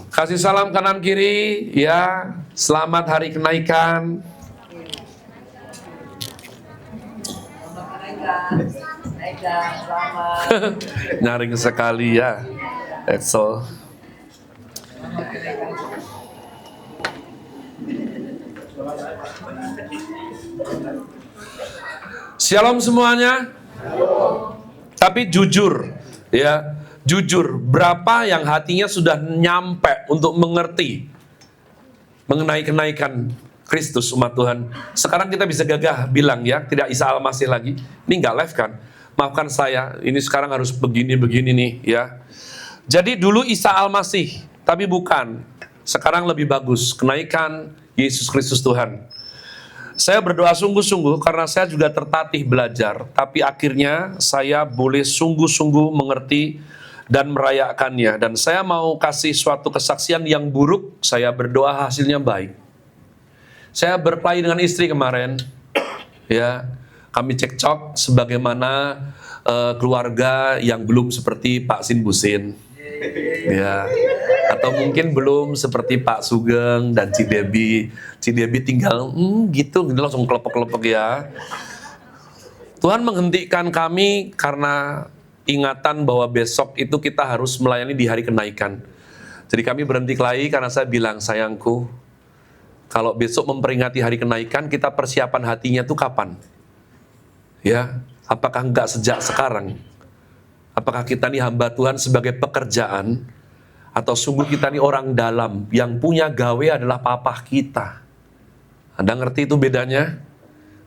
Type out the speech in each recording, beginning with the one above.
Kasih salam kanan kiri, ya. Selamat hari kenaikan. Nyaring sekali ya, Exo. Shalom semuanya. Tapi jujur, ya, jujur, berapa yang hatinya sudah nyampe untuk mengerti mengenai kenaikan Kristus umat Tuhan. Sekarang kita bisa gagah bilang ya, tidak Isa Al-Masih lagi. Ini nggak live kan? Maafkan saya, ini sekarang harus begini-begini nih ya. Jadi dulu Isa Al-Masih, tapi bukan. Sekarang lebih bagus, kenaikan Yesus Kristus Tuhan. Saya berdoa sungguh-sungguh karena saya juga tertatih belajar, tapi akhirnya saya boleh sungguh-sungguh mengerti dan merayakannya. Dan saya mau kasih suatu kesaksian yang buruk, saya berdoa hasilnya baik. Saya berkelahi dengan istri kemarin, ya, kami cekcok sebagaimana keluarga yang belum seperti Pak Sin Busin, ya, atau mungkin belum seperti Pak Sugeng dan Cidebi. Cidebi tinggal gitu langsung kelepek-kelepek ya. Tuhan menghentikan kami karena ingatan bahwa besok itu kita harus melayani di hari kenaikan. Jadi kami berhenti kelahi karena saya bilang, sayangku, kalau besok memperingati hari kenaikan, kita persiapan hatinya tuh kapan? Ya, apakah enggak sejak sekarang? Apakah kita nih hamba Tuhan sebagai pekerjaan? Atau sungguh kita nih orang dalam yang punya gawe adalah papa kita? Anda ngerti itu bedanya?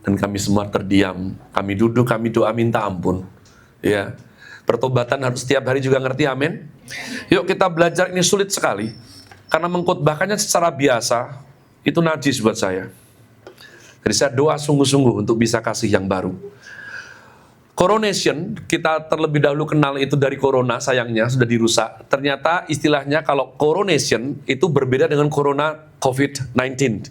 Dan kami semua terdiam. Kami duduk, kami doa minta ampun. Ya, pertobatan harus setiap hari juga, ngerti, amin? Yuk kita belajar, ini sulit sekali. Karena mengkhotbahkannya secara biasa, itu najis buat saya. Jadi saya doa sungguh-sungguh untuk bisa kasih yang baru. Coronation, kita terlebih dahulu kenal itu dari corona, sayangnya sudah dirusak. Ternyata istilahnya kalau coronation itu berbeda dengan corona COVID-19.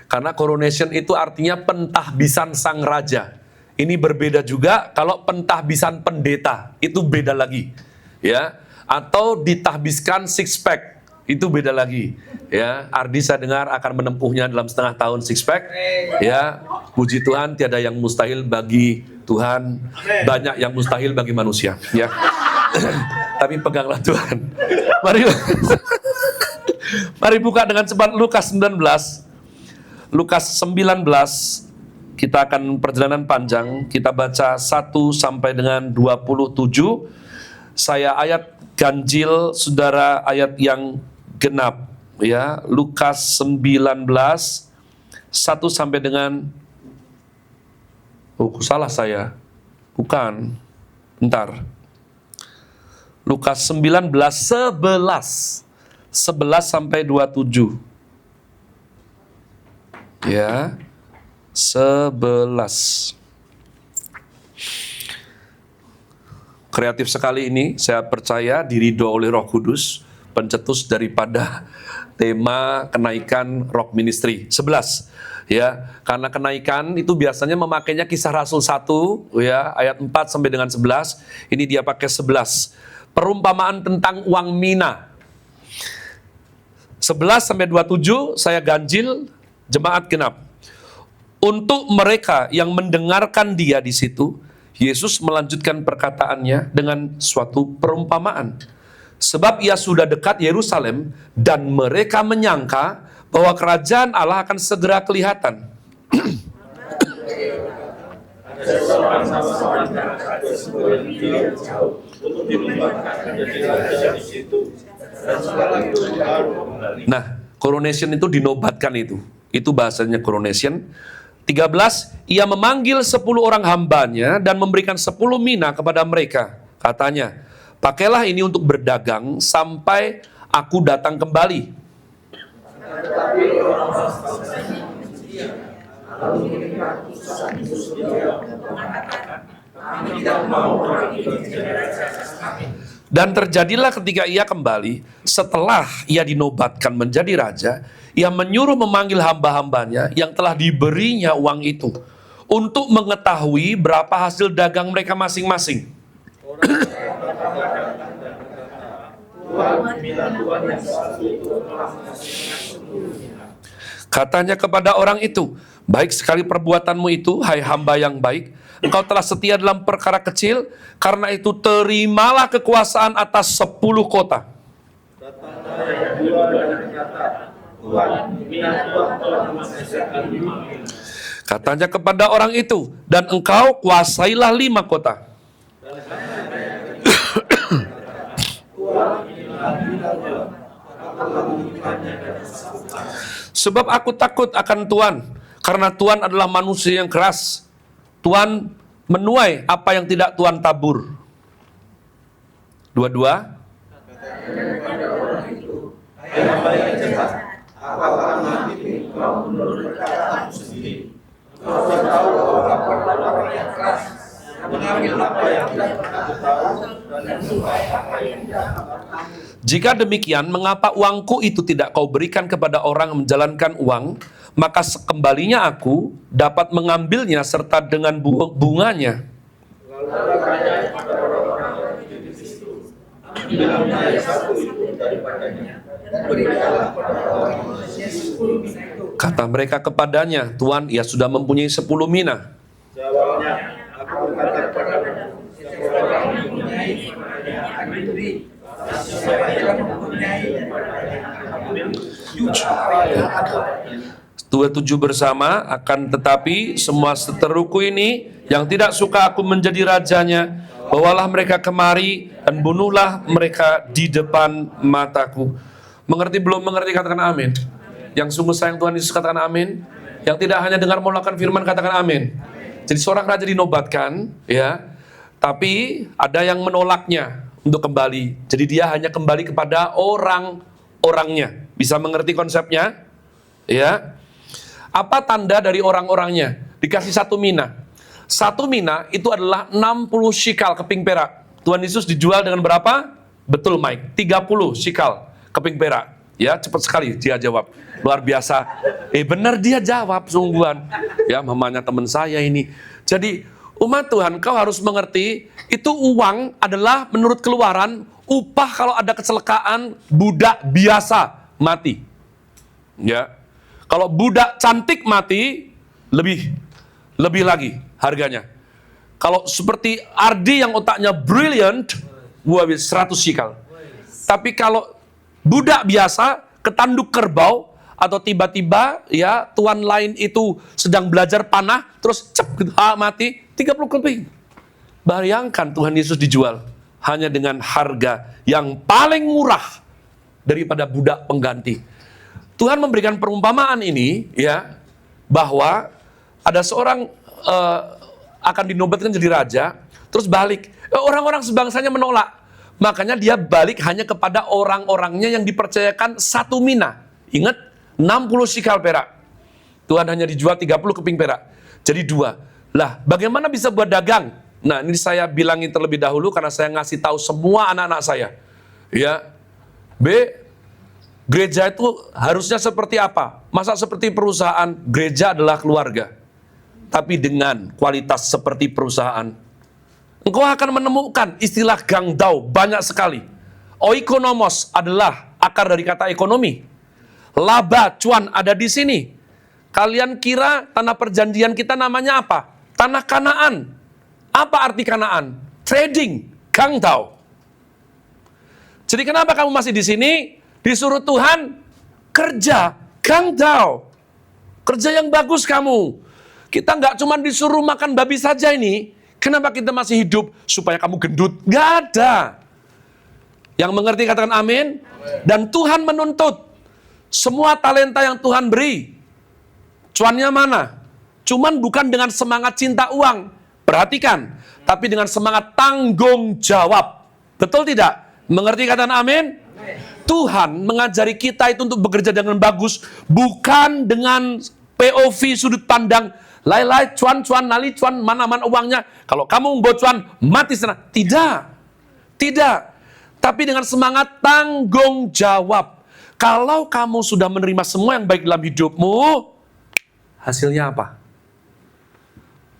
Karena coronation itu artinya pentahbisan sang raja. Ini berbeda juga kalau pentahbisan pendeta, itu beda lagi. Ya, atau ditahbiskan six pack, itu beda lagi. Ya, Ardi saya dengar akan menempuhnya dalam setengah tahun six pack. Ya, puji Tuhan, tiada yang mustahil bagi Tuhan, banyak yang mustahil bagi manusia. Ya, tapi peganglah Tuhan. Mari buka dengan cepat Lukas 19. Lukas 19, kita akan perjalanan panjang. Kita baca 1 sampai dengan 27. Saya ayat ganjil, saudara, ayat yang genap. Ya, Lukas 19 1 sampai dengan salah saya. Bukan. Bentar. Lukas 19 11 sampai 27. Ya. 11. Kreatif sekali ini, saya percaya diridho oleh Roh Kudus, pencetus daripada tema kenaikan Rock Ministry 11. Ya, karena kenaikan itu biasanya memakainya Kisah Rasul 1 ya, ayat 4 sampai dengan 11. Ini dia pakai 11. Perumpamaan tentang uang mina. 11 sampai 27 saya ganjil, jemaat genap. Untuk mereka yang mendengarkan dia di situ, Yesus melanjutkan perkataannya dengan suatu perumpamaan. Sebab ia sudah dekat Yerusalem dan mereka menyangka bahwa kerajaan Allah akan segera kelihatan. Nah, coronation itu dinobatkan itu. Itu bahasanya coronation. 13, ia memanggil 10 orang hambanya dan memberikan 10 mina kepada mereka. Katanya, pakailah ini untuk berdagang sampai aku datang kembali. Dan terjadilah ketika ia kembali, setelah ia dinobatkan menjadi raja, ia menyuruh memanggil hamba-hambanya yang telah diberinya uang itu, untuk mengetahui berapa hasil dagang mereka masing-masing. Katanya kepada orang itu, baik sekali perbuatanmu itu, hai hamba yang baik. Engkau telah setia dalam perkara kecil, karena itu terimalah kekuasaan atas 10 kota. Katanya kepada orang itu, dan engkau kuasailah 5 kota. Sebab aku takut akan Tuhan, karena Tuhan adalah manusia yang keras. Tuhan menuai apa yang tidak Tuhan tabur. 22. Jika demikian, mengapa uangku itu tidak kau berikan kepada orang yang menjalankan uang, maka sekembalinya aku dapat mengambilnya serta dengan bunganya. Kata mereka kepadanya, Tuan, ia sudah mempunyai 10 mina. Jawabnya, aku berkata kepadamu, siapa yang mempunyai, akan diberi. Siapa yang mempunyai, Dua tujuh bersama, akan tetapi semua seteruku ini yang tidak suka aku menjadi rajanya, bawalah mereka kemari dan bunuhlah mereka di depan mataku. Mengerti belum mengerti, katakan amin. Yang sungguh sayang Tuhan Yesus, katakan amin. Yang tidak hanya dengar melakukan firman, katakan amin. Jadi seorang raja dinobatkan, ya, tapi ada yang menolaknya untuk kembali. Jadi dia hanya kembali kepada orang-orangnya. Bisa mengerti konsepnya? Ya. Apa tanda dari orang-orangnya? Dikasih 1 mina. 1 mina itu adalah 60 shikal keping perak. Tuhan Yesus dijual dengan berapa? Betul, Mike. 30 shikal keping perak. Ya, cepat sekali dia jawab. Luar biasa. Benar dia jawab, sungguhan. Ya, mamanya teman saya ini. Jadi, umat Tuhan, kau harus mengerti, itu uang adalah menurut Keluaran, upah kalau ada kecelakaan budak biasa mati. Ya. Kalau budak cantik mati, lebih lagi harganya. Kalau seperti Ardi yang otaknya brilliant, 100 shikal. Tapi kalau budak biasa, ketanduk kerbau, atau tiba-tiba ya tuan lain itu sedang belajar panah, terus mati, 30 keping. Bayangkan Tuhan Yesus dijual hanya dengan harga yang paling murah daripada budak pengganti. Tuhan memberikan perumpamaan ini, ya, bahwa ada seorang akan dinobatkan jadi raja, terus balik. Orang-orang sebangsanya menolak. Makanya dia balik hanya kepada orang-orangnya yang dipercayakan 1 mina. Ingat, 60 shikal perak. Tuhan hanya dijual 30 keping perak. Jadi 2. Lah, bagaimana bisa buat dagang? Nah, ini saya bilangin terlebih dahulu karena saya ngasih tahu semua anak-anak saya. Ya. Gereja itu harusnya seperti apa? Masa seperti perusahaan? Gereja adalah keluarga. Tapi dengan kualitas seperti perusahaan. Engkau akan menemukan istilah gangdau banyak sekali. Oikonomos adalah akar dari kata ekonomi. Laba, cuan ada di sini. Kalian kira tanah perjanjian kita namanya apa? Tanah Kanaan. Apa arti Kanaan? Trading, gangdau. Jadi kenapa kamu masih di sini? Disuruh Tuhan kerja, gangdau. Kerja yang bagus kamu. Kita nggak cuma disuruh makan babi saja ini. Kenapa kita masih hidup? Supaya kamu gendut. Nggak ada. Yang mengerti katakan amin. Dan Tuhan menuntut semua talenta yang Tuhan beri. Cuannya mana? Cuman bukan dengan semangat cinta uang. Perhatikan. Tapi dengan semangat tanggung jawab. Betul tidak? Mengerti katakan amin? Tuhan mengajari kita itu untuk bekerja dengan bagus. Bukan dengan POV sudut pandang. Lai-lai, cuan-cuan, nali, cuan, mana-mana uangnya. Kalau kamu membuat cuan, mati sana. Tidak. Tidak. Tapi dengan semangat tanggung jawab. Kalau kamu sudah menerima semua yang baik dalam hidupmu, hasilnya apa?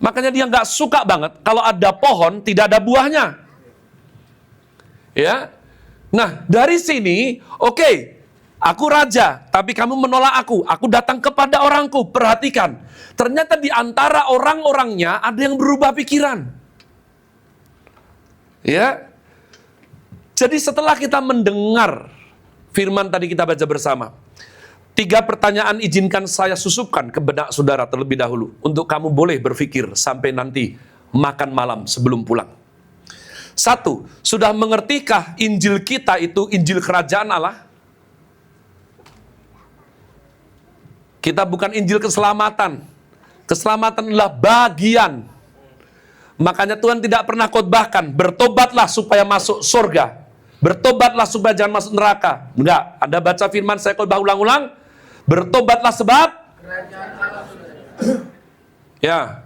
Makanya dia nggak suka banget kalau ada pohon tidak ada buahnya. Ya. Nah, dari sini, oke, aku raja, tapi kamu menolak aku. Aku datang kepada orangku. Perhatikan, ternyata di antara orang-orangnya ada yang berubah pikiran. Ya, jadi setelah kita mendengar firman tadi kita baca bersama, 3 pertanyaan izinkan saya susupkan ke benak saudara terlebih dahulu, untuk kamu boleh berpikir sampai nanti makan malam sebelum pulang. 1, sudah mengertikah Injil kita itu Injil Kerajaan Allah? Kita bukan Injil keselamatan. Keselamatan adalah bagian. Makanya Tuhan tidak pernah khotbahkan, bertobatlah supaya masuk surga. Bertobatlah supaya jangan masuk neraka. Enggak, Anda baca firman saya khotbah ulang-ulang. Bertobatlah sebab ya.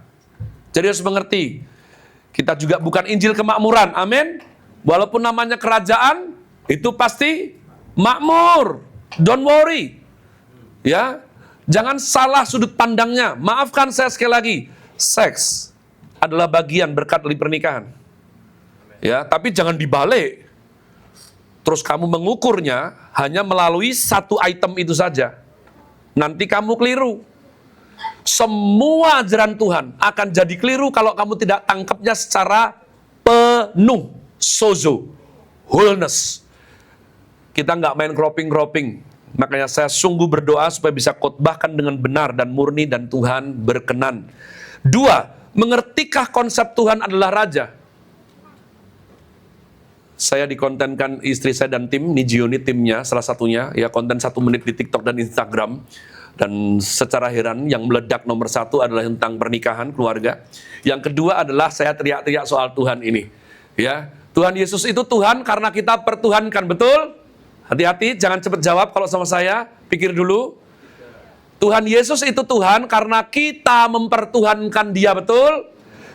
Jadi harus mengerti, kita juga bukan Injil kemakmuran. Amin. Walaupun namanya kerajaan, itu pasti makmur. Don't worry. Ya. Jangan salah sudut pandangnya. Maafkan saya sekali lagi. Seks adalah bagian berkat dari pernikahan. Ya, tapi jangan dibalik. Terus kamu mengukurnya hanya melalui satu item itu saja. Nanti kamu keliru. Semua ajaran Tuhan akan jadi keliru kalau kamu tidak tangkapnya secara penuh. Sozo, wholeness. Kita nggak main cropping. Makanya saya sungguh berdoa supaya bisa khotbahkan dengan benar dan murni dan Tuhan berkenan. 2, mengertikah konsep Tuhan adalah raja? Saya dikontenkan istri saya dan tim, Nijioni timnya, salah satunya, ya konten 1 menit di TikTok dan Instagram. Dan secara heran, yang meledak nomor 1 adalah tentang pernikahan, keluarga. Yang kedua adalah saya teriak-teriak soal Tuhan ini. Ya, Tuhan Yesus itu Tuhan karena kita pertuhankan, betul? Hati-hati, jangan cepat jawab kalau sama saya, pikir dulu. Tuhan Yesus itu Tuhan karena kita mempertuhankan dia, betul?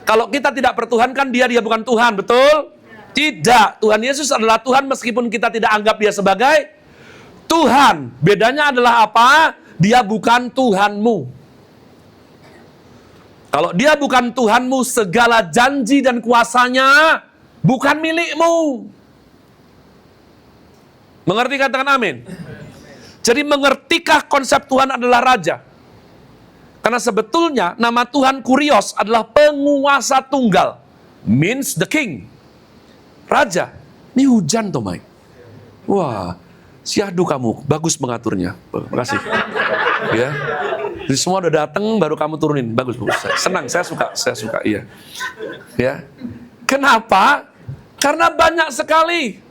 Kalau kita tidak pertuhankan dia, dia bukan Tuhan, betul? Tidak, Tuhan Yesus adalah Tuhan meskipun kita tidak anggap dia sebagai Tuhan. Bedanya adalah apa? Dia bukan Tuhanmu. Kalau dia bukan Tuhanmu, segala janji dan kuasanya bukan milikmu. Mengerti, katakan amin. Jadi mengertikah konsep Tuhan adalah raja? Karena sebetulnya nama Tuhan Kurios adalah penguasa tunggal. Means the king. Raja. Ini hujan toh, Mike. Wah, syahdu kamu, bagus mengaturnya. Terima kasih. Ya. Jadi semua udah datang baru kamu turunin. Bagus, bagus. Senang, saya suka, iya. Ya. Kenapa? Karena banyak sekali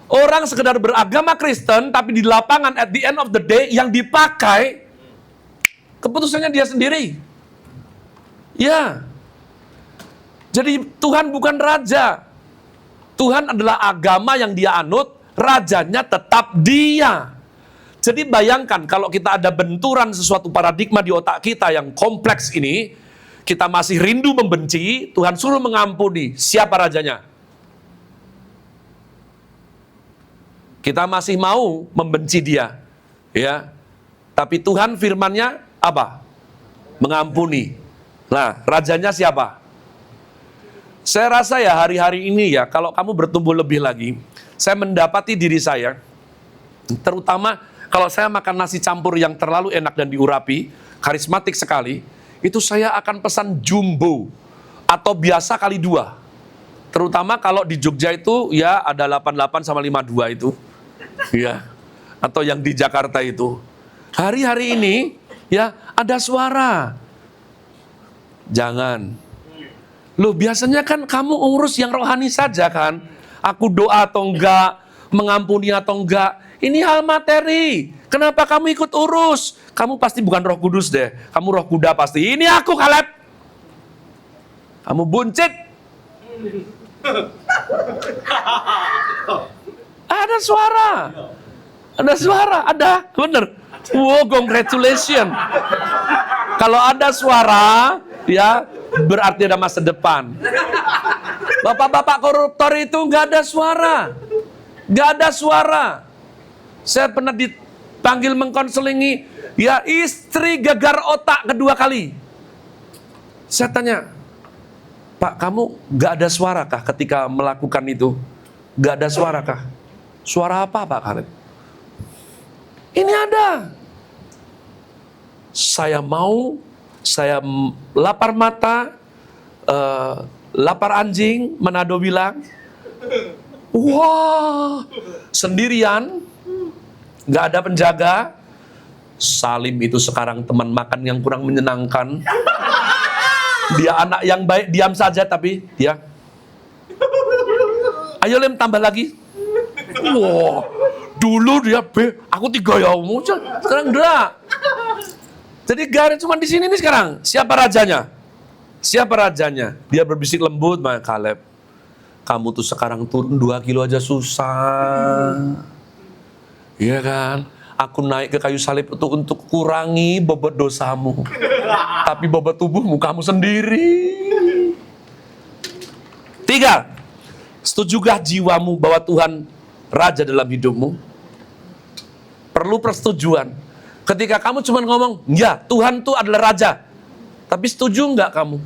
orang sekedar beragama Kristen tapi di lapangan at the end of the day yang dipakai keputusannya dia sendiri. Ya. Jadi Tuhan bukan raja. Tuhan adalah agama yang dia anut, rajanya tetap dia. Jadi bayangkan kalau kita ada benturan sesuatu paradigma di otak kita yang kompleks ini, kita masih rindu membenci, Tuhan suruh mengampuni. Siapa rajanya? Kita masih mau membenci dia. Ya. Tapi Tuhan firman-Nya apa? Mengampuni. Nah, rajanya siapa? Saya rasa ya hari-hari ini ya, kalau kamu bertumbuh lebih lagi, saya mendapati diri saya, terutama kalau saya makan nasi campur yang terlalu enak dan diurapi, karismatik sekali, itu saya akan pesan jumbo, atau biasa kali 2. Terutama kalau di Jogja itu, ya ada 88 sama 52 itu, ya, atau yang di Jakarta itu. Hari-hari ini, ya ada suara. Jangan. Loh, biasanya kan kamu urus yang rohani saja kan? Aku doa atau enggak, mengampuni atau enggak. Ini hal materi. Kenapa kamu ikut urus? Kamu pasti bukan Roh Kudus deh. Kamu Roh Kuda pasti. Ini aku, Kaleb. Kamu buncit. Ada suara. Ada suara, ada. Bener. Wow, congratulations. Kalau ada suara, ya berarti ada masa depan. Bapak-bapak koruptor itu nggak ada suara. Nggak ada suara. Saya pernah dipanggil mengkonselingi, ya istri gegar otak kedua kali. Saya tanya, Pak, kamu nggak ada suara kah ketika melakukan itu? Nggak ada suara kah? Suara apa Pak Kaleb? Ini ada. Saya lapar mata, lapar anjing, Manado bilang. Wah, sendirian, nggak ada penjaga. Salim itu sekarang teman makan yang kurang menyenangkan. Dia anak yang baik, diam saja, tapi dia, ayo Lem, tambah lagi. Wah, dulu dia aku 3 ya, sekarang enggak. Jadi garis cuma di sini nih sekarang. Siapa rajanya? Siapa rajanya? Dia berbisik lembut, Pak Kaleb. Kamu tuh sekarang turun 2 kilo aja susah. Iya kan? Aku naik ke kayu salib itu untuk kurangi bobot dosamu. Tapi bobot tubuhmu kamu sendiri. 3. Setujukah jiwamu bahwa Tuhan Raja dalam hidupmu? Perlu persetujuan. Ketika kamu cuma ngomong, ya Tuhan tuh adalah Raja. Tapi setuju nggak kamu?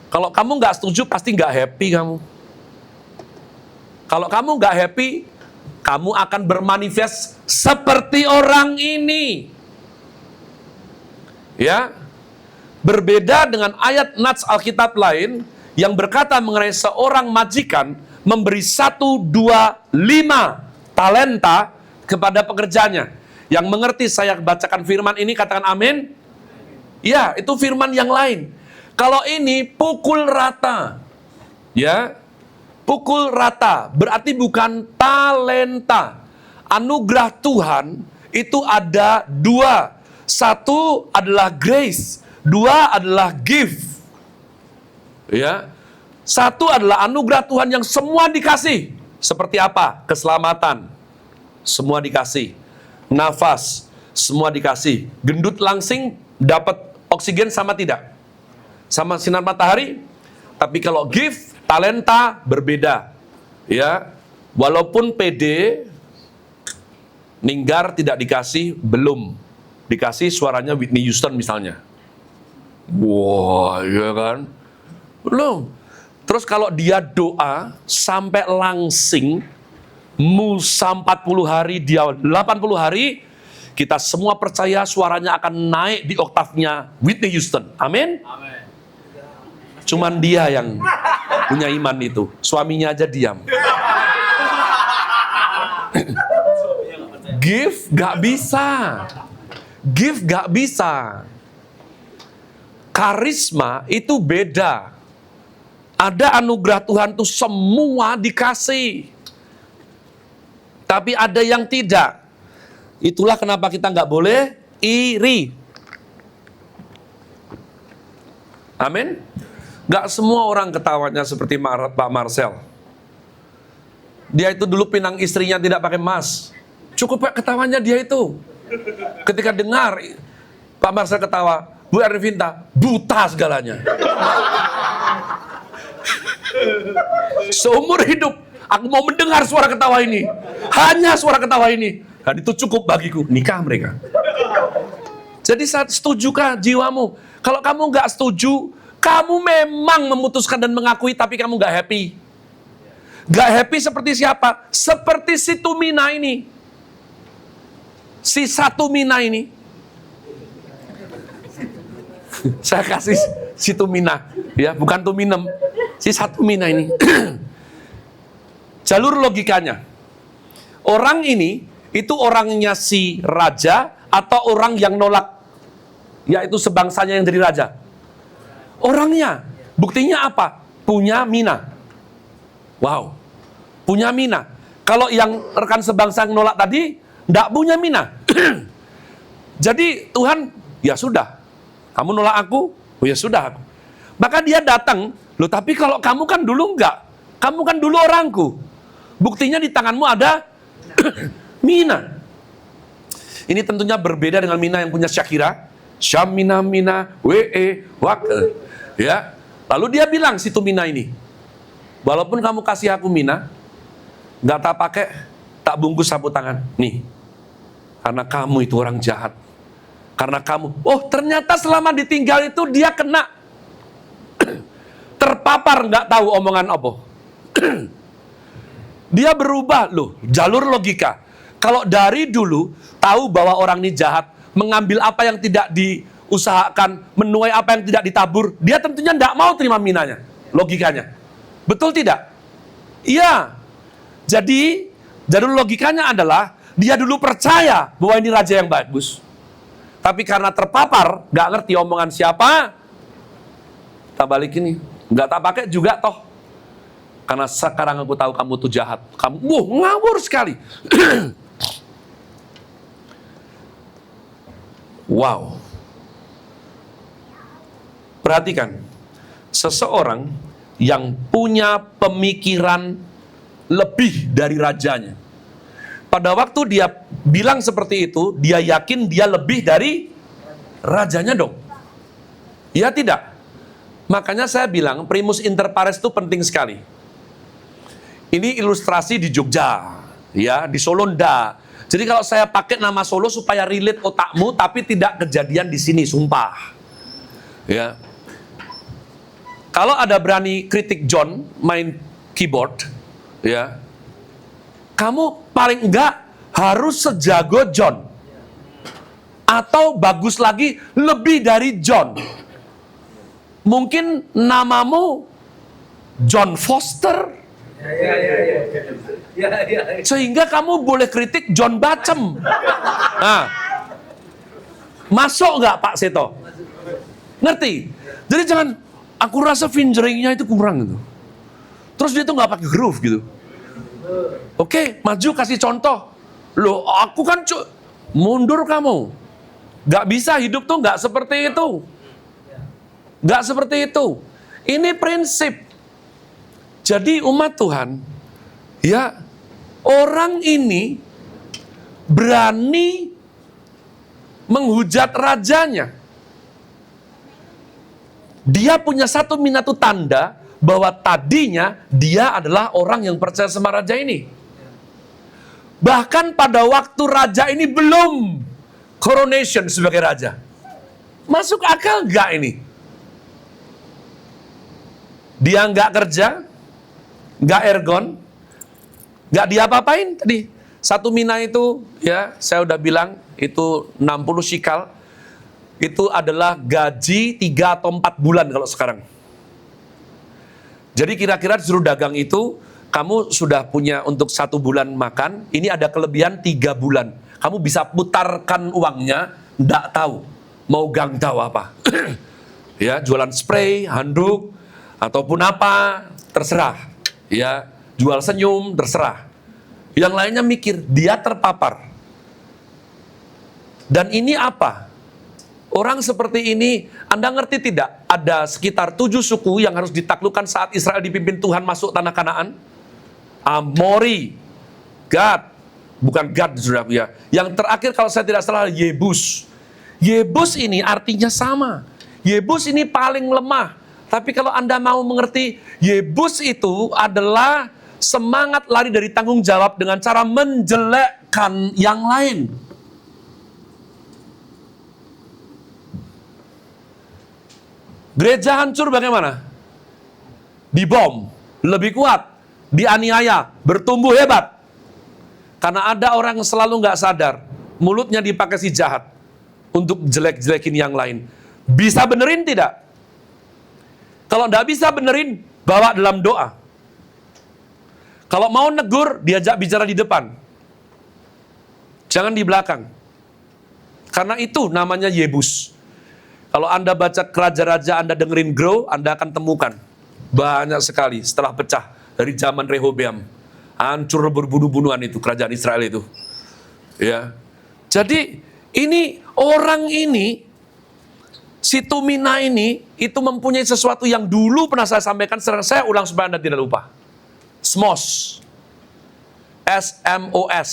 Kalau kamu nggak setuju, pasti nggak happy kamu. Kalau kamu nggak happy, kamu akan bermanifest seperti orang ini. Ya, berbeda dengan ayat nats Alkitab lain yang berkata mengenai seorang majikan memberi 1, 2, 5 talenta kepada pekerjanya. Yang mengerti saya bacakan firman ini, katakan amin. Ya, itu firman yang lain. Kalau ini pukul rata. Ya, pukul rata. Berarti bukan talenta. Anugerah Tuhan itu ada 2. 1 adalah grace. 2 adalah gift. Ya. 1 adalah anugerah Tuhan yang semua dikasih. Seperti apa? Keselamatan. Semua dikasih. Nafas. Semua dikasih. Gendut langsing dapat oksigen sama tidak? Sama sinar matahari? Tapi kalau gift, talenta berbeda. Ya. Walaupun PD, Ninggar tidak dikasih, belum. Dikasih suaranya Whitney Houston misalnya. Wah, iya kan? Belum. Terus kalau dia doa sampai langsing, Musa 40 hari, dia 80 hari, kita semua percaya suaranya akan naik di oktavnya Whitney Houston. Amin? Amin. Cuman dia yang punya iman itu. Suaminya aja diam. Give gak bisa. Give gak bisa. Karisma itu beda. Ada anugerah Tuhan tuh semua dikasih. Tapi ada yang tidak. Itulah kenapa kita nggak boleh iri. Amin. Nggak semua orang ketawanya seperti Pak Marcel. Dia itu dulu pinang istrinya tidak pakai emas. Cukup Pak ketawanya dia itu. Ketika dengar Pak Marcel ketawa, Bu Arvinta buta segalanya. Seumur hidup aku mau mendengar suara ketawa ini. Hanya suara ketawa ini. Dan itu cukup bagiku. Nikah mereka. Jadi saat setujukah jiwamu? Kalau kamu nggak setuju, kamu memang memutuskan dan mengakui, tapi kamu nggak happy. Nggak happy seperti siapa? Seperti si Tumina ini. Si satu Mina ini. Saya kasih si Tumina. Ya, bukan Tuminem. Si satu Mina ini. Jalur logikanya. Orang ini, itu orangnya si raja atau orang yang nolak, yaitu sebangsanya yang jadi raja? Orangnya. Buktinya apa? Punya mina. Wow. Punya mina. Kalau yang rekan sebangsa yang nolak tadi, tidak punya mina. Jadi Tuhan, ya sudah. Kamu nolak aku? Oh ya sudah. Maka dia datang. Loh tapi kalau kamu kan dulu enggak. Kamu kan dulu orangku. Buktinya di tanganmu ada mina. Ini tentunya berbeda dengan mina yang punya Syakira. Syamina mina we wak. Ya. Lalu dia bilang situ mina ini, walaupun kamu kasih aku mina, nggak tak pakai, tak bungkus sapu tangan. Nih, karena kamu itu orang jahat. Karena kamu, oh ternyata selama ditinggal itu dia kena terpapar, nggak tahu omongan apa. Dia berubah loh, jalur logika. Kalau dari dulu tahu bahwa orang ini jahat, mengambil apa yang tidak diusahakan, menuai apa yang tidak ditabur, dia tentunya tidak mau terima minanya, logikanya. Betul tidak? Iya. Jadi jalur logikanya adalah dia dulu percaya bahwa ini raja yang bagus. Tapi karena terpapar, nggak ngerti omongan siapa, tak balik ini, nggak tak pakai juga toh. Karena sekarang aku tahu kamu tuh jahat, kamu, ngawur sekali. Wow. Perhatikan, seseorang yang punya pemikiran lebih dari rajanya. Pada waktu dia bilang seperti itu, dia yakin dia lebih dari rajanya dong. Ya tidak? Makanya saya bilang primus inter pares itu penting sekali. Ini ilustrasi di Jogja, ya, di Solo ndak. Jadi kalau saya pakai nama Solo supaya relate otakmu, tapi tidak kejadian di sini, sumpah. Ya. Kalau ada berani kritik John main keyboard, ya, kamu paling enggak harus sejago John. Atau bagus lagi, lebih dari John. Mungkin namamu John Foster. Sehingga kamu boleh kritik John Bacem. Nah, masuk nggak Pak Seto? Ngerti? Jadi jangan, aku rasa fingeringnya itu kurang gitu. Terus dia tuh nggak pakai groove gitu. Oke, maju kasih contoh. Loh, aku kan mundur kamu. Nggak bisa, hidup tuh nggak seperti itu. Nggak seperti itu. Ini prinsip. Jadi umat Tuhan, ya, orang ini berani menghujat rajanya. Dia punya satu minatu tanda bahwa tadinya dia adalah orang yang percaya sama raja ini. Bahkan pada waktu raja ini belum coronation sebagai raja. Masuk akal nggak ini? Dia nggak kerja, nggak ergon, nggak diapa-apain tadi. Satu mina itu, ya, saya udah bilang, itu 60 shikal. Itu adalah gaji 3 atau 4 bulan kalau sekarang. Jadi kira-kira disuruh dagang itu, kamu sudah punya untuk 1 bulan makan, ini ada kelebihan 3 bulan. Kamu bisa putarkan uangnya, nggak tahu. Mau gang tahu apa. Ya, jualan spray, handuk, ataupun apa, terserah. Ya, jual senyum, terserah. Yang lainnya mikir, dia terpapar. Dan ini apa? Orang seperti ini, Anda ngerti tidak? Ada sekitar 7 suku yang harus ditaklukkan saat Israel dipimpin Tuhan masuk tanah Kanaan. Amori, Gad, bukan Gad, saudaraku ya. Yang terakhir kalau saya tidak salah, Yebus. Yebus ini artinya sama. Yebus ini paling lemah. Tapi kalau Anda mau mengerti, Yebus itu adalah semangat lari dari tanggung jawab dengan cara menjelekkan yang lain. Gereja hancur bagaimana? Dibom, lebih kuat, dianiaya, bertumbuh hebat. Karena ada orang yang selalu nggak sadar, mulutnya dipakai si jahat untuk jelek-jelekin yang lain. Bisa benerin tidak? Kalau nggak bisa benerin, bawa dalam doa. Kalau mau negur, diajak bicara di depan. Jangan di belakang. Karena itu namanya Yebus. Kalau Anda baca Raja-Raja, Anda dengerin Grow, Anda akan temukan. Banyak sekali setelah pecah dari zaman Rehobeam. Hancur berbunuh-bunuhan itu, kerajaan Israel itu. Ya. Jadi, ini orang ini, si Tumina ini, itu mempunyai sesuatu yang dulu pernah saya sampaikan, sekarang saya ulang supaya Anda tidak lupa. SMOS. S-M-O-S.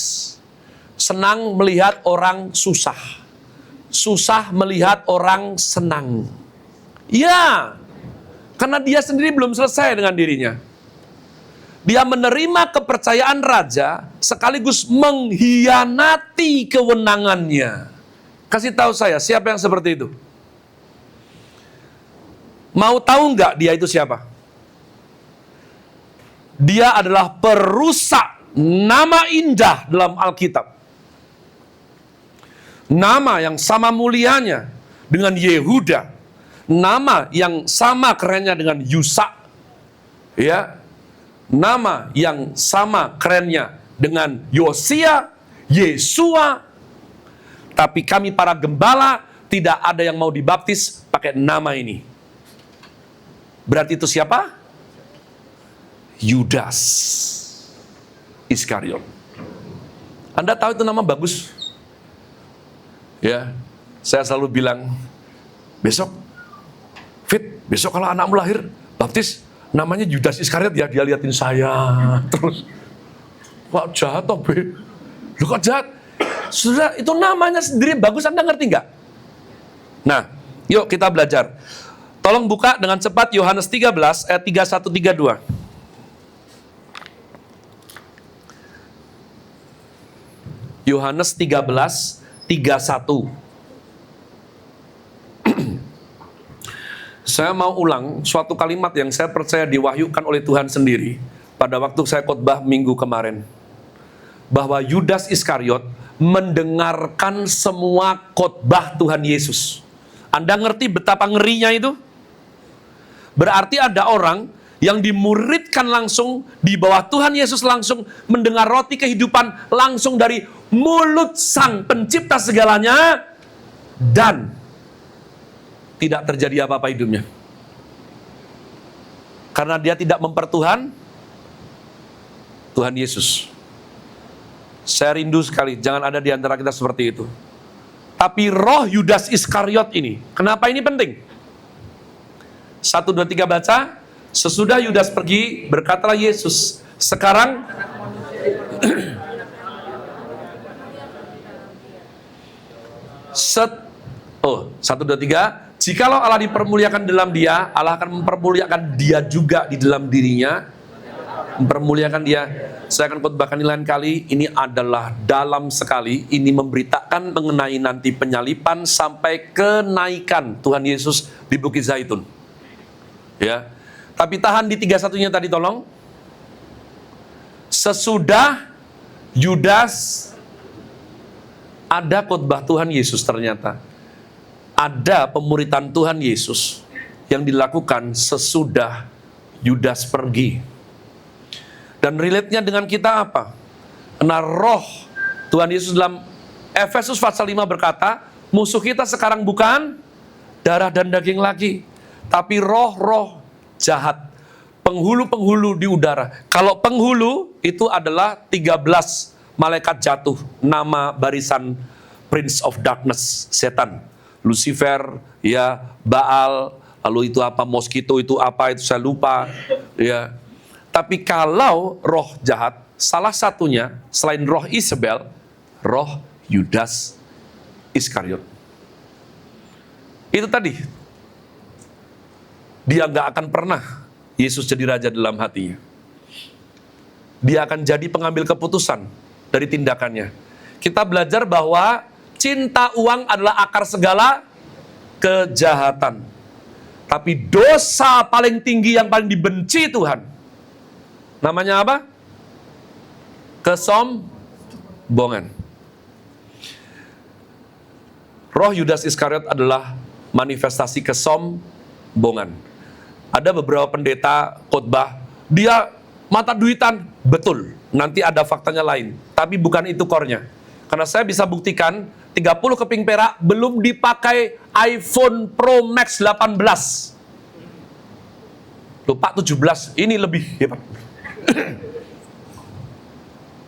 Senang melihat orang susah. Susah melihat orang senang. Ya, karena dia sendiri belum selesai dengan dirinya. Dia menerima kepercayaan raja, sekaligus mengkhianati kewenangannya. Kasih tahu saya, siapa yang seperti itu? Mau tahu nggak dia itu siapa? Dia adalah perusak nama indah dalam Alkitab. Nama yang sama mulianya dengan Yehuda. Nama yang sama kerennya dengan Yusa. Ya. Nama yang sama kerennya dengan Yosia, Yesua. Tapi kami para gembala tidak ada yang mau dibaptis pakai nama ini. Berarti itu siapa? Yudas Iskariot. Anda tahu itu nama bagus? Ya, saya selalu bilang, besok kalau anakmu lahir, baptis, namanya Yudas Iskariot ya. Dia liatin saya terus. Kok jahat toh, Be? Lu kok jahat? Sudah, itu namanya sendiri bagus, Anda ngerti nggak? Nah, yuk kita belajar. Tolong buka dengan cepat Yohanes 13 ayat 31-32. Yohanes 13, 31. Saya mau ulang suatu kalimat yang saya percaya diwahyukan oleh Tuhan sendiri pada waktu saya khotbah minggu kemarin. Bahwa Yudas Iskariot mendengarkan semua khotbah Tuhan Yesus. Anda ngerti betapa ngerinya itu? Berarti ada orang yang dimuridkan langsung di bawah Tuhan Yesus, langsung mendengar roti kehidupan langsung dari mulut Sang Pencipta segalanya, dan tidak terjadi apa-apa hidupnya. Karena dia tidak mempertuhan Tuhan Yesus. Saya rindu sekali, jangan ada di antara kita seperti itu. Tapi roh Yudas Iskariot ini, kenapa ini penting? 1, 2, 3 baca. Sesudah Yudas pergi, berkatalah Yesus, sekarang Oh, 1, 2, 3. Jikalau Allah dipermuliakan dalam dia, Allah akan mempermuliakan dia juga di dalam dirinya. Mempermuliakan dia. Saya akan khotbahkan ini lain kali. Ini adalah dalam sekali. Ini memberitakan mengenai nanti penyalipan sampai kenaikan Tuhan Yesus di Bukit Zaitun. Ya. Tapi tahan di 31-nya tadi tolong. Sesudah Yudas, ada khotbah Tuhan Yesus ternyata. Ada pemuritan Tuhan Yesus yang dilakukan sesudah Yudas pergi. Dan relate-nya dengan kita apa? Karena roh Tuhan Yesus dalam Efesus pasal 5 berkata, musuh kita sekarang bukan darah dan daging lagi, tapi roh-roh jahat, penghulu-penghulu di udara. Kalau penghulu itu adalah 13 malaikat jatuh, nama barisan Prince of Darkness, setan. Lucifer, ya, Baal, lalu itu apa, Moskito itu apa, itu saya lupa, ya. Tapi kalau roh jahat, salah satunya selain roh Isabel, roh Yudas Iskariot. Itu tadi. Dia gak akan pernah Yesus jadi raja dalam hatinya. Dia akan jadi pengambil keputusan dari tindakannya. Kita belajar bahwa cinta uang adalah akar segala kejahatan. Tapi dosa paling tinggi yang paling dibenci Tuhan, namanya apa? Kesombongan. Roh Yudas Iskariot adalah manifestasi kesombongan. Ada beberapa pendeta khotbah, dia mata duitan, betul. Nanti ada faktanya lain, tapi bukan itu core-nya. Karena saya bisa buktikan 30 keping perak belum dipakai iPhone Pro Max 18. Lupa 17, ini lebih hebat.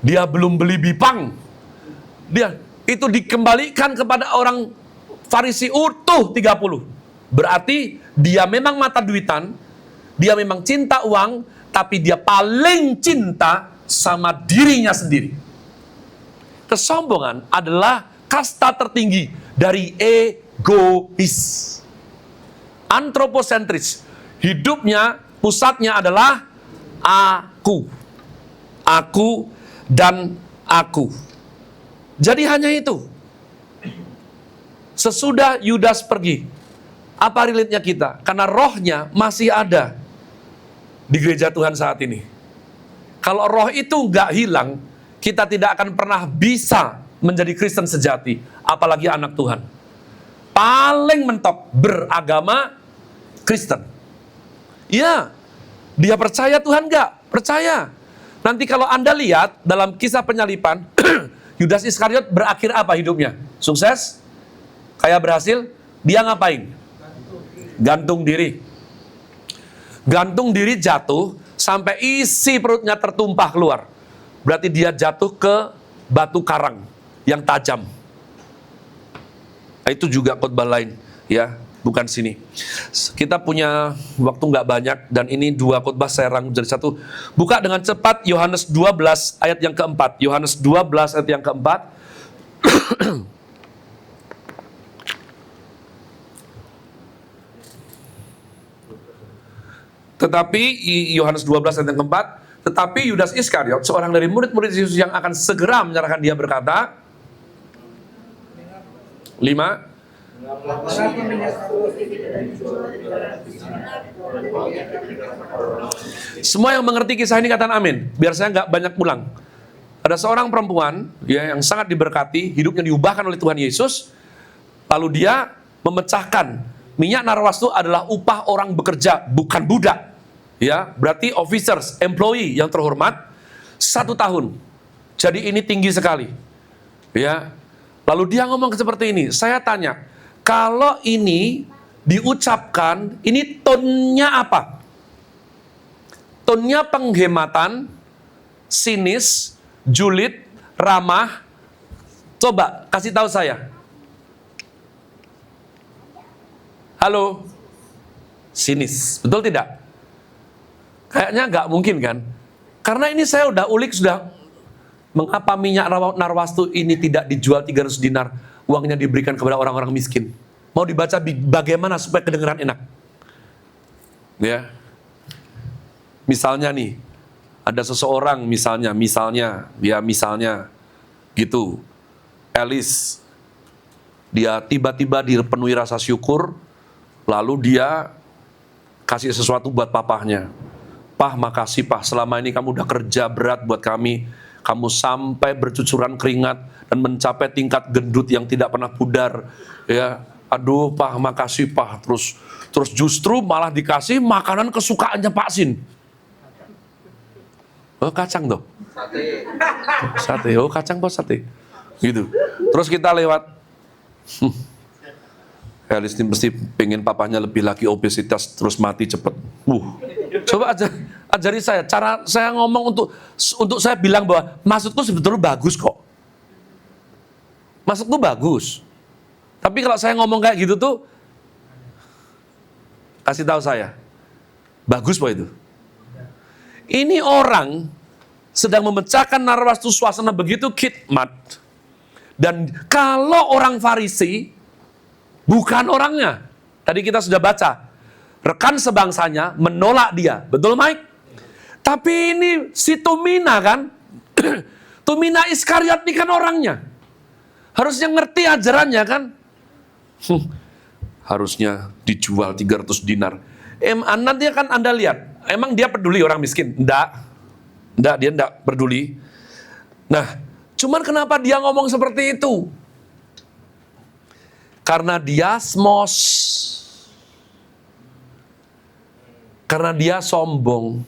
Dia belum beli bipang. Dia itu dikembalikan kepada orang Farisi utuh 30. Berarti dia memang mata duitan, dia memang cinta uang, tapi dia paling cinta sama dirinya sendiri. Kesombongan adalah kasta tertinggi dari egois. Antroposentris. Hidupnya, pusatnya adalah aku. Aku dan aku. Jadi hanya itu. Sesudah Yudas pergi, apa relate-nya kita? Karena rohnya masih ada di gereja Tuhan saat ini. Kalau roh itu nggak hilang, kita tidak akan pernah bisa menjadi Kristen sejati, apalagi anak Tuhan. Paling mentok beragama Kristen. Ya, dia percaya Tuhan nggak? Percaya. Nanti kalau Anda lihat dalam kisah penyalipan, Yudas Iskariot berakhir apa hidupnya? Sukses? Kaya berhasil? Dia ngapain? Gantung diri. Gantung diri jatuh sampai isi perutnya tertumpah keluar. Berarti dia jatuh ke batu karang yang tajam. Itu juga khotbah lain, ya, bukan sini. Kita punya waktu nggak banyak, dan ini 2 khotbah saya rangkum jadi satu. Buka dengan cepat Yohanes 12 ayat yang keempat. Yohanes 12 ayat yang keempat. Tetapi Yohanes 12 ayat yang keempat, tetapi Yudas Iskariot, seorang dari murid-murid Yesus yang akan segera menyerahkan dia, berkata, 5. Semua yang mengerti kisah ini katakan amin. Biar saya nggak banyak pulang. Ada seorang perempuan ya, yang sangat diberkati, hidupnya diubahkan oleh Tuhan Yesus. Lalu dia memecahkan minyak narwastu adalah upah orang bekerja, bukan budak. Ya, berarti officers, employee yang terhormat 1 tahun. Jadi ini tinggi sekali. Ya. Lalu dia ngomong seperti ini. Saya tanya, kalau ini diucapkan, ini tonnya apa? Tonnya penghematan, sinis, julid, ramah. Coba kasih tahu saya. Halo? Sinis, betul tidak? Kayaknya nggak mungkin kan? Karena ini saya udah ulik sudah. Mengapa minyak narwastu ini tidak dijual 300 dinar? Uangnya diberikan kepada orang-orang miskin. Mau dibaca bagaimana supaya kedengeran enak? Ya. Misalnya nih, ada seseorang misalnya gitu. Elis. Dia tiba-tiba dipenuhi rasa syukur, lalu dia kasih sesuatu buat papahnya. Pah, makasih Pah, selama ini kamu udah kerja berat buat kami. Kamu sampai bercucuran keringat dan mencapai tingkat gendut yang tidak pernah pudar. Ya, aduh Pah, makasih Pah. Terus justru malah dikasih makanan kesukaannya Pak Sin. Oh, kacang tuh. Sate. Oh, kacang Pak, sate. Gitu. Terus kita lewat. Elis ini mesti pengen papanya lebih lagi obesitas terus mati cepet. Coba ajari saya cara saya ngomong untuk saya bilang bahwa maksudku sebetulnya bagus kok. Maksudku bagus. Tapi kalau saya ngomong kayak gitu tuh, kasih tahu saya, bagus Pak itu. Ini orang sedang memecahkan narwastu suasana begitu khidmat. Dan kalau orang Farisi bukan orangnya. Tadi kita sudah baca. Rekan sebangsanya menolak dia. Betul, Mike? Tapi ini si Tumina kan? Tumina Iskariot ini kan orangnya. Harusnya ngerti ajarannya kan? Harusnya dijual 300 dinar. Nanti akan Anda lihat. Emang dia peduli orang miskin? Enggak, dia enggak peduli. Nah, cuman kenapa dia ngomong seperti itu? Karena dia smos. Karena dia sombong.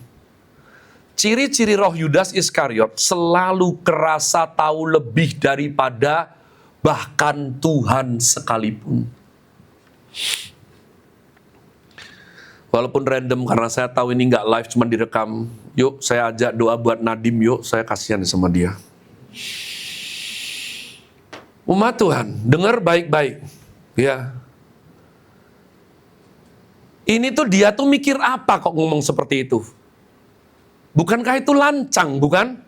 Ciri-ciri roh Yudas Iskariot selalu kerasa tahu lebih daripada bahkan Tuhan sekalipun. Walaupun random, karena saya tahu ini nggak live, cuma direkam. Yuk, saya ajak doa buat Nadim, yuk, saya kasihan sama dia. Umat Tuhan, dengar baik-baik. Ya. Ini tuh dia tuh mikir apa kok ngomong seperti itu? Bukankah itu lancang, bukan?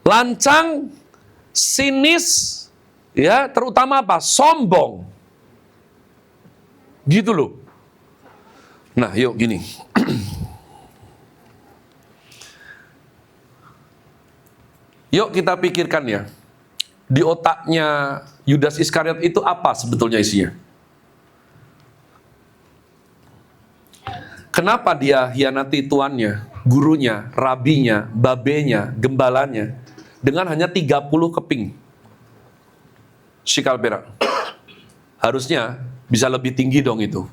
Lancang, sinis, ya, terutama apa? Sombong. Gitu loh. Nah, yuk gini. Yuk kita pikirkan ya. Di otaknya Yudas Iskariot itu apa sebetulnya isinya? Kenapa dia hianati tuannya, gurunya, rabinya, babenya, gembalanya dengan hanya 30 keping shikal perak? Harusnya bisa lebih tinggi dong itu.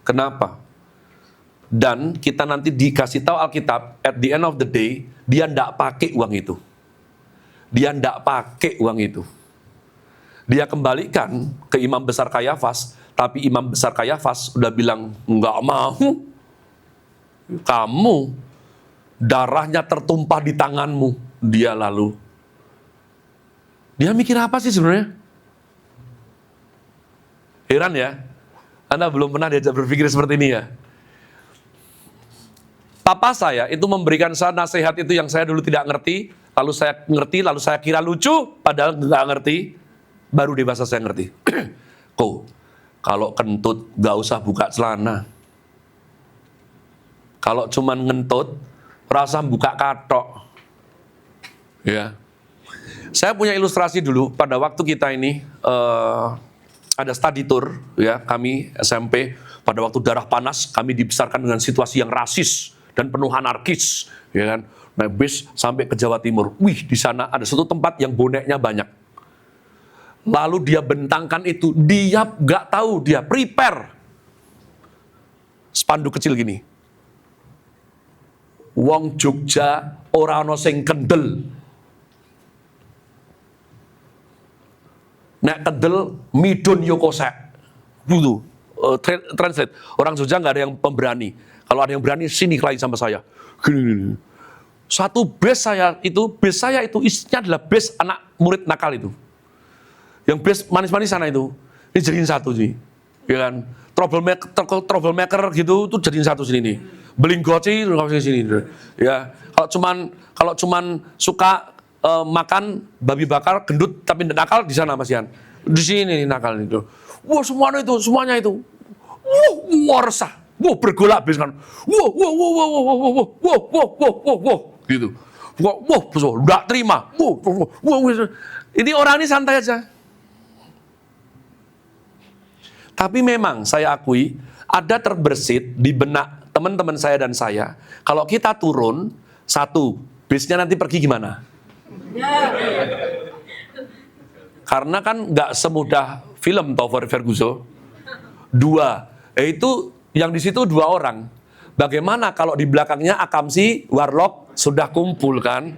Kenapa? Dan kita nanti dikasih tahu Alkitab, at the end of the day, dia ndak pakai uang itu. Dia ndak pakai uang itu. Dia kembalikan ke imam besar Kayafas, tapi imam besar Kayafas udah bilang, nggak mau. Kamu, darahnya tertumpah di tanganmu. Dia lalu. Dia mikir apa sih sebenarnya? Heran ya? Anda belum pernah diajak berpikir seperti ini ya? Papa saya itu memberikan saya nasihat itu yang saya dulu tidak ngerti, lalu saya ngerti, lalu saya kira lucu, padahal nggak ngerti, baru dewasa saya ngerti. Kok, kalau kentut nggak usah buka celana. Kalau cuman ngentut, rasa buka katok. Ya. Saya punya ilustrasi dulu pada waktu kita ini ada study tour, ya, kami SMP pada waktu darah panas kami dibesarkan dengan situasi yang rasis dan penuh anarkis, ya kan, naik bis sampai ke Jawa Timur. Wih, di sana ada satu tempat yang boneknya banyak. Lalu dia bentangkan itu, dia nggak tahu, dia prepare spanduk kecil gini. Wong Jogja ora ana sing kendel. Nek kendel midun yo kosek. Dulu translate. Orang Jogja nggak ada yang pemberani. Kalau ada yang berani sini kelahi sama saya. Gini. Satu base saya itu isinya adalah base anak murid nakal itu. Yang base manis-manis sana itu. Ini jadiin satu sih. Ya kan? Troublemaker gitu itu jadiin satu sini nih. Belinggoci sini. Ya. Kalau cuman suka makan babi bakar gendut tapi tidak nakal di sana Mas Yan. Di sini nakal itu. Wah, semuanya itu. Wah, resah. Wah, bergolak bis kan. Wah, gitu. Wah, enggak terima. Wah. Ini orang ini santai aja. Tapi memang saya akui ada terbersit di benak teman-teman saya dan saya. Kalau kita turun, satu, bisnya nanti pergi gimana? Karena kan nggak semudah film Tower Ferguson. Dua, itu yang di situ 2 orang. Bagaimana kalau di belakangnya Akamsi, Warlock sudah kumpul kan?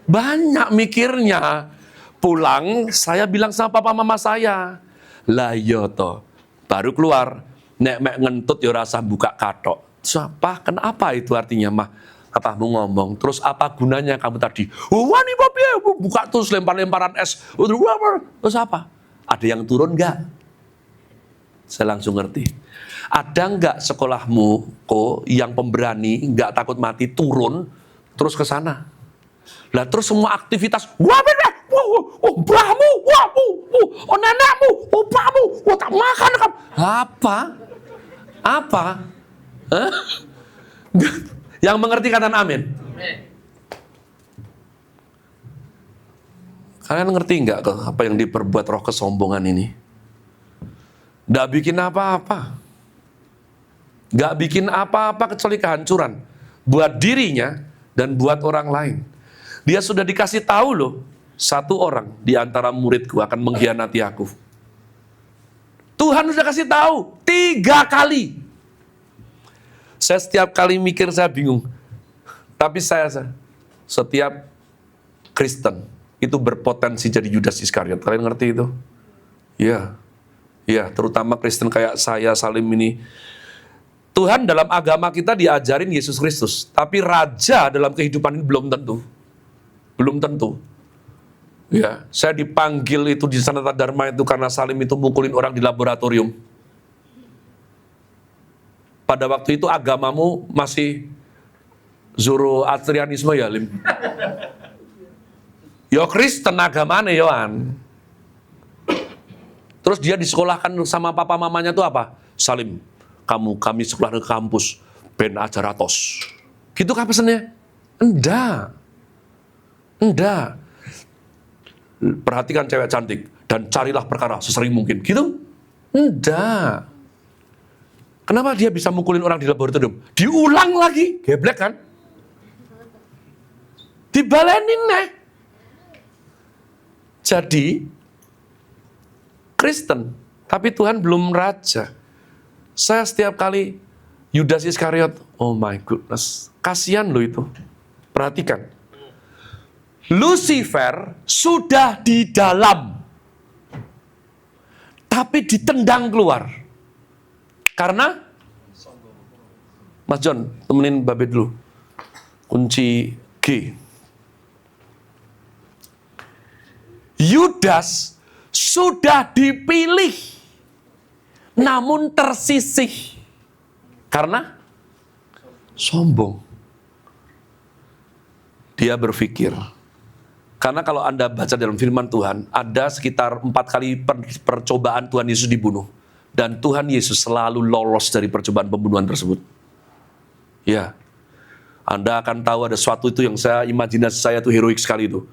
Banyak mikirnya. Pulang, saya bilang sama papa mama saya, lah yo toh, baru keluar, nek ngentut yo rasa buka katok. Siapa? Kenapa itu artinya mah? Papamu ngomong, terus apa gunanya kamu tadi? Wani papi, buka terus lempar-lemparan es. Terus apa? Ada yang turun nggak? Saya langsung ngerti. Ada nggak sekolahmu kok yang pemberani, nggak takut mati, turun terus ke sana? Lah terus semua aktivitas, brahmu, nenekmu, opamu, tak makan kamu. Apa? Hah? Yang mengerti katakan amin. Kalian ngerti nggak apa yang diperbuat roh kesombongan ini? Nggak bikin apa-apa. Nggak bikin apa-apa kecuali kehancuran. Buat dirinya dan buat orang lain. Dia sudah dikasih tahu loh, 1 orang di antara muridku akan mengkhianati aku. Tuhan sudah kasih tahu 3 kali. Saya setiap kali mikir saya bingung. Tapi saya setiap Kristen itu berpotensi jadi Yudas Iskariot. Kalian ngerti itu? Iya. Ya, terutama Kristen kayak saya, Salim ini. Tuhan dalam agama kita diajarin Yesus Kristus, tapi raja dalam kehidupan ini belum tentu. Belum tentu. Ya, saya dipanggil itu di Sanata Dharma itu karena Salim itu mukulin orang di laboratorium. Pada waktu itu agamamu masih Zoroastrianisme ya, Lim? Yo Kristen agamane yoan. Terus dia disekolahkan sama papa mamanya tuh apa? Salim, kami sekolah ke kampus ben ajaratos. Gitu kan pesannya? Enggak. Perhatikan cewek cantik dan carilah perkara sesering mungkin. Gitu? Enggak. Kenapa dia bisa mukulin orang di laboratorium? Diulang lagi, geblek kan? Dibalenin nih. Jadi Kristen, tapi Tuhan belum raja. Saya setiap kali Yudas Iskariot, oh my goodness, kasihan lo itu. Perhatikan, Lucifer sudah di dalam, tapi ditendang keluar. Karena, Mas John, temenin Babe dulu, kunci G. Yudas sudah dipilih, namun tersisih. Karena sombong. Dia berpikir. Karena kalau Anda baca dalam firman Tuhan, ada sekitar 4 kali percobaan Tuhan Yesus dibunuh. Dan Tuhan Yesus selalu lolos dari percobaan pembunuhan tersebut. Ya, Anda akan tahu ada sesuatu itu yang imajinasi saya itu heroik sekali itu.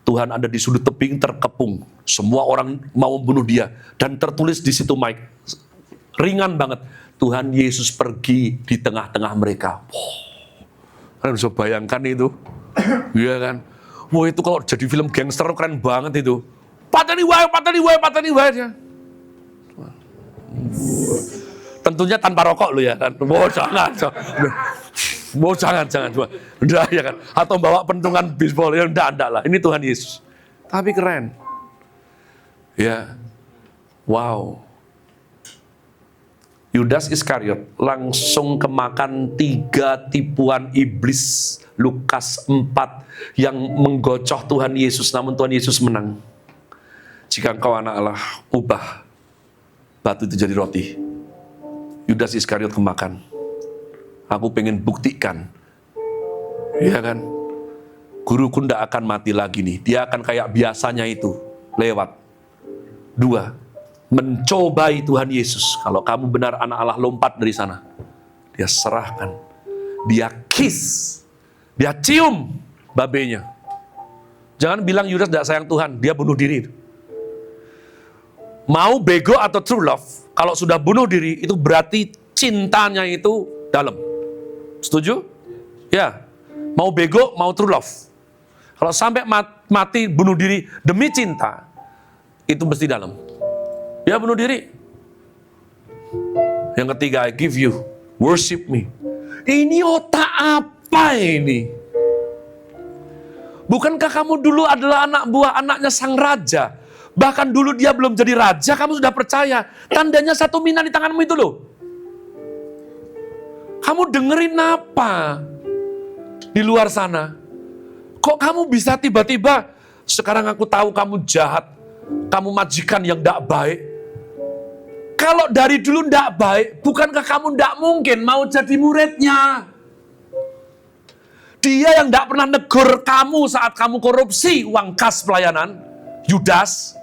Tuhan ada di sudut tebing terkepung. Semua orang mau membunuh dia. Dan tertulis di situ Mike, ringan banget. Tuhan Yesus pergi di tengah-tengah mereka. Kalian bisa bayangkan itu. Iya kan? Wah itu kalau jadi film gangster keren banget itu. Pateni wae. Tentunya tanpa rokok lo ya kan. Jangan. Udah ya kan. Atau bawa pentungan bisbol ya enggak lah. Ini Tuhan Yesus. Tapi keren. Ya. Wow. Yudas Iskariot langsung kemakan 3 tipuan iblis Lukas 4 yang menggocoh Tuhan Yesus, namun Tuhan Yesus menang. Jika engkau anak Allah, ubah batu itu jadi roti. Yudas Iskariot kemakan. Aku pengen buktikan, ya kan? Guruku ndak akan mati lagi nih. Dia akan kayak biasanya itu, lewat. 2, mencobai Tuhan Yesus. Kalau kamu benar anak Allah, lompat dari sana. Dia serahkan. Dia kiss. Dia cium babenya. Jangan bilang Yudas tidak sayang Tuhan. Dia bunuh diri. Mau bego atau true love, kalau sudah bunuh diri, itu berarti cintanya itu dalam. Setuju? Ya. Mau bego, mau true love. Kalau sampai mati bunuh diri demi cinta, itu mesti dalam. Ya bunuh diri. Yang ketiga, I give you, worship me. Ini otak apa ini? Bukankah kamu dulu adalah anak buah anaknya sang raja? Bahkan dulu dia belum jadi raja, kamu sudah percaya. Tandanya 1 mina di tanganmu itu loh. Kamu dengerin apa di luar sana? Kok kamu bisa tiba-tiba, sekarang aku tahu kamu jahat, kamu majikan yang tidak baik. Kalau dari dulu tidak baik, bukankah kamu tidak mungkin mau jadi muridnya? Dia yang tidak pernah negur kamu saat kamu korupsi uang kas pelayanan, Yudas.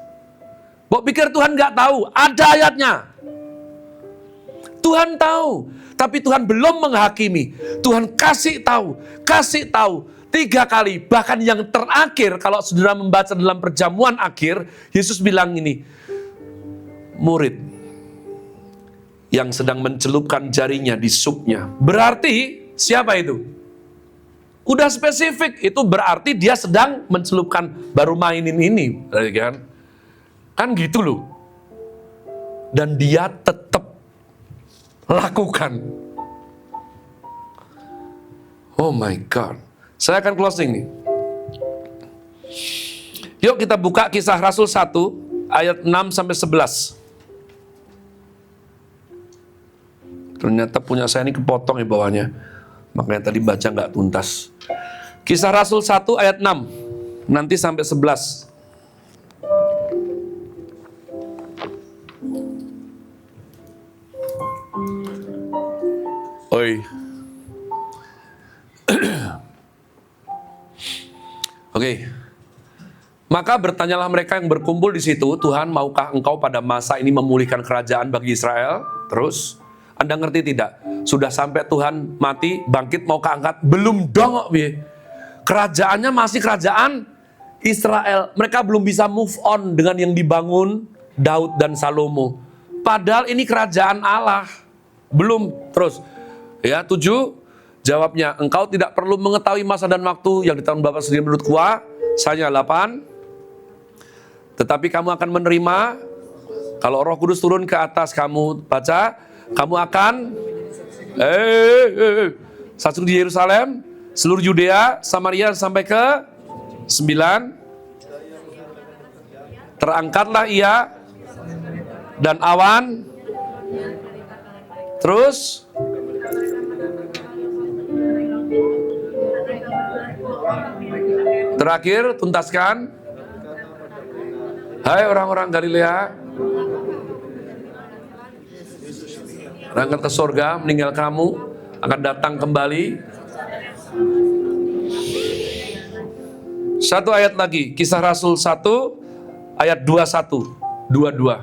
Kok pikir Tuhan nggak tahu? Ada ayatnya. Tuhan tahu, tapi Tuhan belum menghakimi. Tuhan kasih tahu 3 kali. Bahkan yang terakhir, kalau saudara membaca dalam perjamuan akhir, Yesus bilang ini, murid yang sedang mencelupkan jarinya di supnya. Berarti siapa itu? Udah spesifik, itu berarti dia sedang mencelupkan, baru mainin ini, kan? Kan gitu loh. Dan dia tetap lakukan. Oh my God. Saya akan closing nih. Yuk kita buka Kisah Rasul 1 ayat 6-11. Ternyata punya saya ini kepotong ya bawahnya. Makanya tadi baca nggak tuntas. Kisah Rasul 1 ayat 6. Nanti sampai 11. Oi. Oke. Maka bertanyalah mereka yang berkumpul di situ, Tuhan, maukah engkau pada masa ini memulihkan kerajaan bagi Israel? Terus, Anda ngerti tidak? Sudah sampai Tuhan mati, bangkit, mau keangkat? Belum dong. Kerajaannya masih kerajaan Israel. Mereka belum bisa move on dengan yang dibangun Daud dan Salomo. Padahal ini kerajaan Allah. Belum. Terus. Ya, 7. Jawabnya, engkau tidak perlu mengetahui masa dan waktu yang ditentukan Bapa sendiri menurut kuasanya. 8. Tetapi kamu akan menerima, kalau Roh Kudus turun ke atas kamu, baca, kamu akan saksi di Yerusalem, seluruh Yudea, Samaria sampai ke 9. Terangkatlah ia dan awan. Terus terakhir, tuntaskan. Hai orang-orang Galilea, berangkat ke sorga, meninggal kamu, akan datang kembali. Satu ayat lagi, Kisah Rasul 1, ayat 21, 22.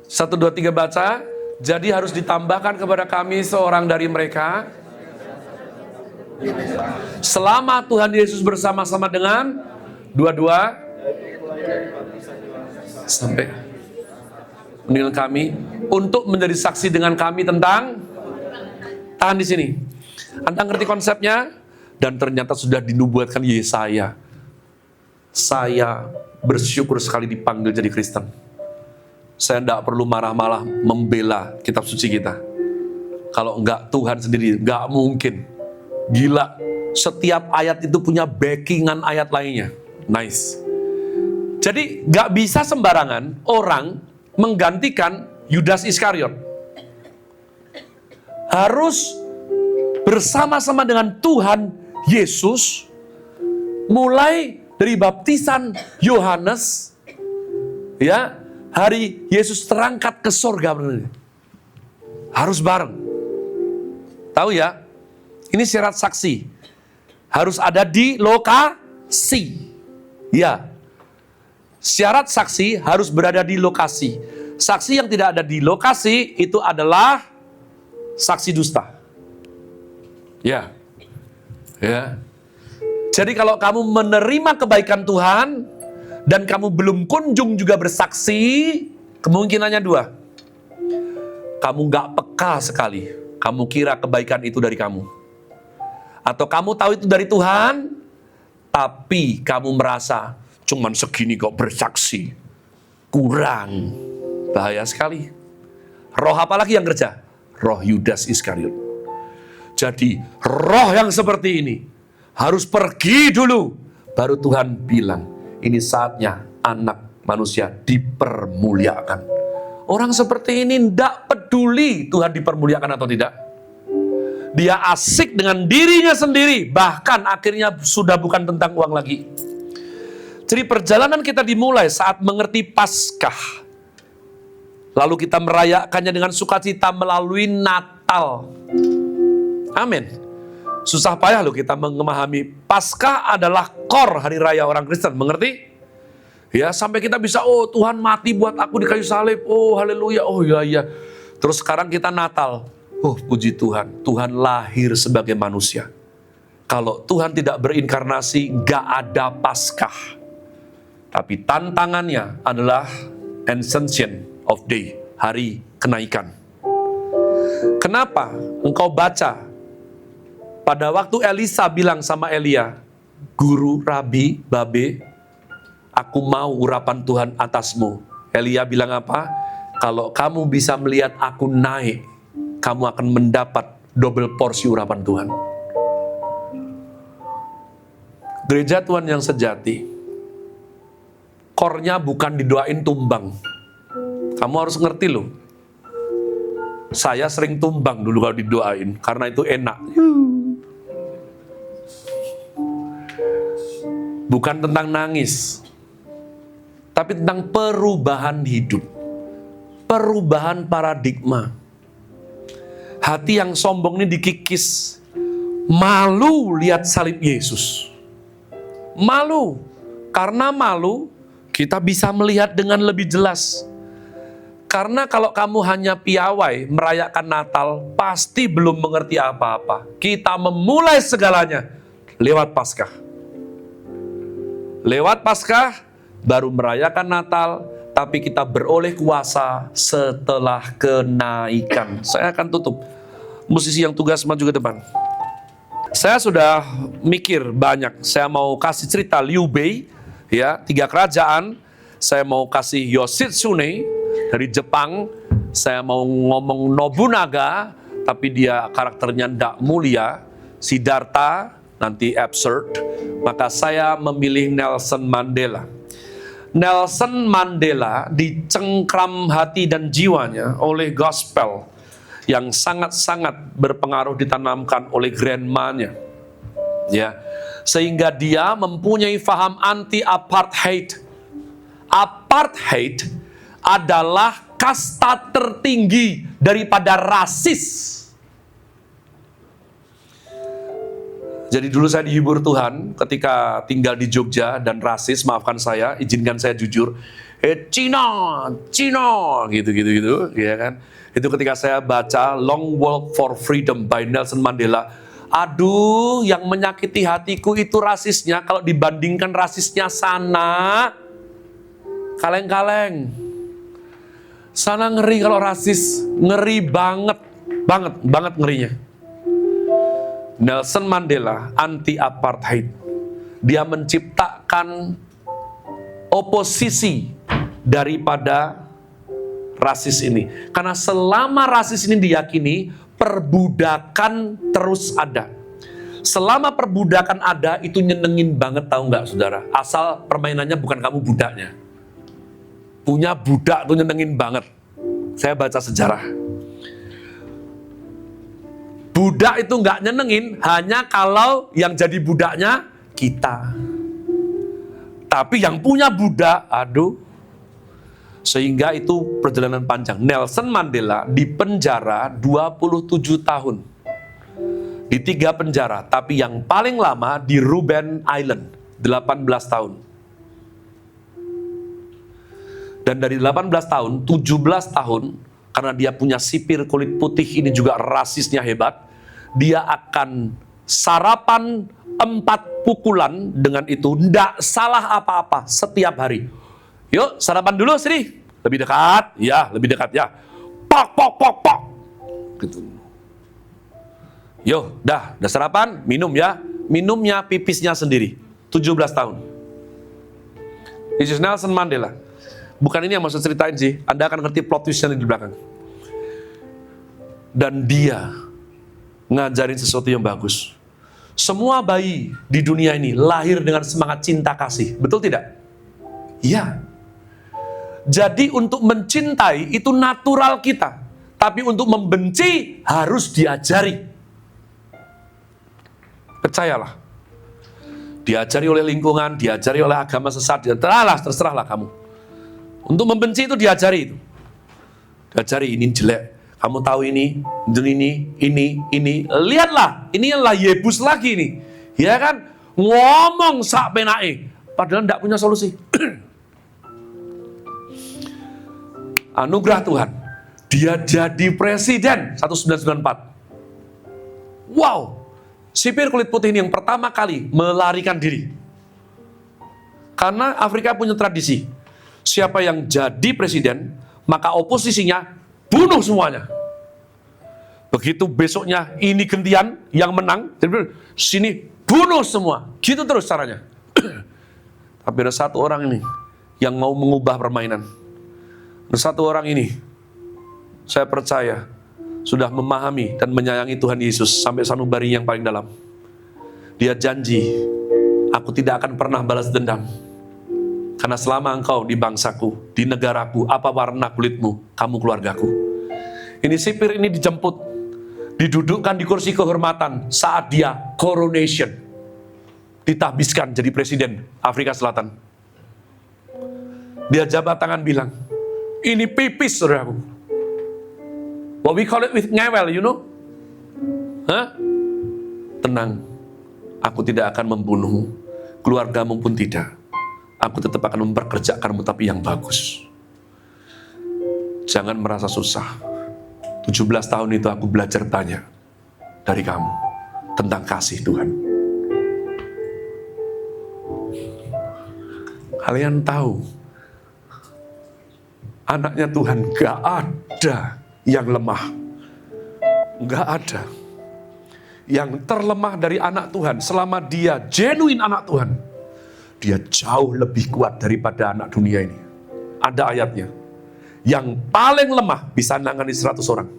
1, 2, 3 baca. Jadi harus ditambahkan kepada kami seorang dari mereka, selama Tuhan Yesus bersama-sama dengan 22 sampai meninggal kami, untuk menjadi saksi dengan kami tentang, tahan di sini. Anda ngerti konsepnya? Dan ternyata sudah dinubuatkan Yesaya. Saya bersyukur sekali dipanggil jadi Kristen. Saya tidak perlu marah-marah membela kitab suci kita. Kalau enggak Tuhan sendiri, enggak mungkin. Gila, setiap ayat itu punya backingan ayat lainnya. Nice. Jadi enggak bisa sembarangan orang menggantikan Yudas Iskariot. Harus bersama-sama dengan Tuhan Yesus, mulai dari baptisan Yohanes, ya, hari Yesus terangkat ke sorga, harus bareng. Tahu ya, ini syarat saksi. Harus ada di lokasi. Ya, syarat saksi harus berada di lokasi. Saksi yang tidak ada di lokasi itu adalah saksi dusta. Ya, ya. Jadi kalau kamu menerima kebaikan Tuhan dan kamu belum kunjung juga bersaksi, kemungkinannya 2. Kamu gak peka sekali. Kamu kira kebaikan itu dari kamu. Atau kamu tahu itu dari Tuhan, tapi kamu merasa cuman segini kok bersaksi. Kurang. Bahaya sekali. Roh apa lagi yang kerja? Roh Yudas Iskariot. Jadi roh yang seperti ini harus pergi dulu. Baru Tuhan bilang, ini saatnya anak manusia dipermuliakan. Orang seperti ini tidak peduli Tuhan dipermuliakan atau tidak. Dia asik dengan dirinya sendiri. Bahkan akhirnya sudah bukan tentang uang lagi. Jadi perjalanan kita dimulai saat mengerti Paskah. Lalu kita merayakannya dengan sukacita melalui Natal. Amin. Susah payah loh kita memahami Paskah adalah core hari raya orang Kristen, mengerti? Ya, sampai kita bisa, oh Tuhan mati buat aku di kayu salib, oh haleluya, oh iya. Terus sekarang kita Natal, oh puji Tuhan, Tuhan lahir sebagai manusia. Kalau Tuhan tidak berinkarnasi, gak ada Paskah. Tapi tantangannya adalah Ascension of Day, hari kenaikan. Kenapa? Engkau baca, pada waktu Elisa bilang sama Elia, Guru, Rabi, Babe, aku mau urapan Tuhan atasmu. Elia bilang apa? Kalau kamu bisa melihat aku naik, kamu akan mendapat double porsi urapan Tuhan. Gereja Tuhan yang sejati, core-nya bukan didoain tumbang. Kamu harus ngerti loh. Saya sering tumbang dulu kalau didoain, karena itu enak. Bukan tentang nangis, tapi tentang perubahan hidup. Perubahan paradigma. Hati yang sombong ini dikikis. Malu lihat salib Yesus. Malu. Karena malu, kita bisa melihat dengan lebih jelas. Karena kalau kamu hanya piawai merayakan Natal, pasti belum mengerti apa-apa. Kita memulai segalanya lewat Paskah. Lewat Paskah, baru merayakan Natal, tapi kita beroleh kuasa setelah kenaikan. Saya akan tutup. Musisi yang tugas maju ke depan. Saya sudah mikir banyak. Saya mau kasih cerita Liu Bei, ya, 3 kerajaan. Saya mau kasih Yoshitsune dari Jepang. Saya mau ngomong Nobunaga, tapi dia karakternya tidak mulia. Siddhartha, nanti absurd. Maka saya memilih Nelson Mandela. Nelson Mandela dicengkram hati dan jiwanya oleh gospel yang sangat-sangat berpengaruh ditanamkan oleh grandmanya. Ya, sehingga dia mempunyai faham anti-apartheid. Apartheid adalah kasta tertinggi daripada rasis. Jadi dulu saya dihibur Tuhan ketika tinggal di Jogja dan rasis, maafkan saya, izinkan saya jujur. Cina, gitu, ya kan? Itu ketika saya baca Long Walk for Freedom by Nelson Mandela. Aduh, yang menyakiti hatiku itu rasisnya. Kalau dibandingkan rasisnya sana, kaleng-kaleng. Sana ngeri kalau rasis, ngeri banget ngerinya. Nelson Mandela anti-apartheid. Dia menciptakan oposisi daripada rasis ini. Karena selama rasis ini diyakini, perbudakan terus ada. Selama perbudakan ada, itu nyenengin banget, tahu nggak saudara? Asal permainannya bukan kamu budaknya. Punya budak tuh nyenengin banget. Saya baca sejarah. Budak itu nggak nyenengin hanya kalau yang jadi budaknya kita. Tapi yang punya budak, aduh. Sehingga itu perjalanan panjang. Nelson Mandela dipenjara 27 tahun. Di 3 penjara. Tapi yang paling lama di Robben Island, 18 tahun. Dan dari 18 tahun, 17 tahun, karena dia punya sipir kulit putih ini juga rasisnya hebat, dia akan sarapan 4 pukulan dengan itu, tidak salah apa-apa setiap hari. Yuk sarapan dulu sini, lebih dekat, ya lebih dekat ya, pok, gitu. Yo, udah sarapan, minum ya, minumnya pipisnya sendiri, 17 tahun. This is Nelson Mandela. Bukan ini yang maksud ceritain sih, Anda akan ngerti plot twistnya di belakang. Dan dia ngajarin sesuatu yang bagus. Semua bayi di dunia ini lahir dengan semangat cinta kasih, betul tidak? Iya. Jadi untuk mencintai itu natural kita, tapi untuk membenci harus diajari. Percayalah. Diajari oleh lingkungan, diajari oleh agama sesat, terserahlah kamu. Untuk membenci itu diajari itu. Diajari ini jelek. Kamu tahu ini. Lihatlah, ini adalah Yebus lagi nih. Ya kan? Ngomong sak penake. Padahal tidak punya solusi. Anugerah Tuhan. Dia jadi presiden 1994. Wow. Sipir kulit putih ini yang pertama kali melarikan diri. Karena Afrika punya tradisi. Siapa yang jadi presiden, maka oposisinya bunuh semuanya. Begitu besoknya ini gantian yang menang, sini bunuh semua. Gitu terus caranya. Tapi ada satu orang ini yang mau mengubah permainan. Ada satu orang ini, saya percaya, sudah memahami dan menyayangi Tuhan Yesus sampai sanubari yang paling dalam. Dia janji, aku tidak akan pernah balas dendam. Karena selama engkau di bangsaku, di negaraku, apa warna kulitmu, kamu keluargaku. Ini sipir ini dijemput, didudukkan di kursi kehormatan saat dia coronation. Ditahbiskan jadi presiden Afrika Selatan. Dia jabat tangan bilang, ini pipis saudaraku. What we call it with ngewel, you know? Hah? Tenang, aku tidak akan membunuhmu, keluargamu pun tidak. Aku tetap akan memperkerjakanmu, tapi yang bagus. Jangan merasa susah. 17 tahun itu aku belajar banyak dari kamu tentang kasih Tuhan. Kalian tahu, anaknya Tuhan gak ada yang lemah. Gak ada yang terlemah dari anak Tuhan. Selama dia genuine anak Tuhan, dia jauh lebih kuat daripada anak dunia ini. Ada ayatnya, yang paling lemah bisa nangani 100 orang.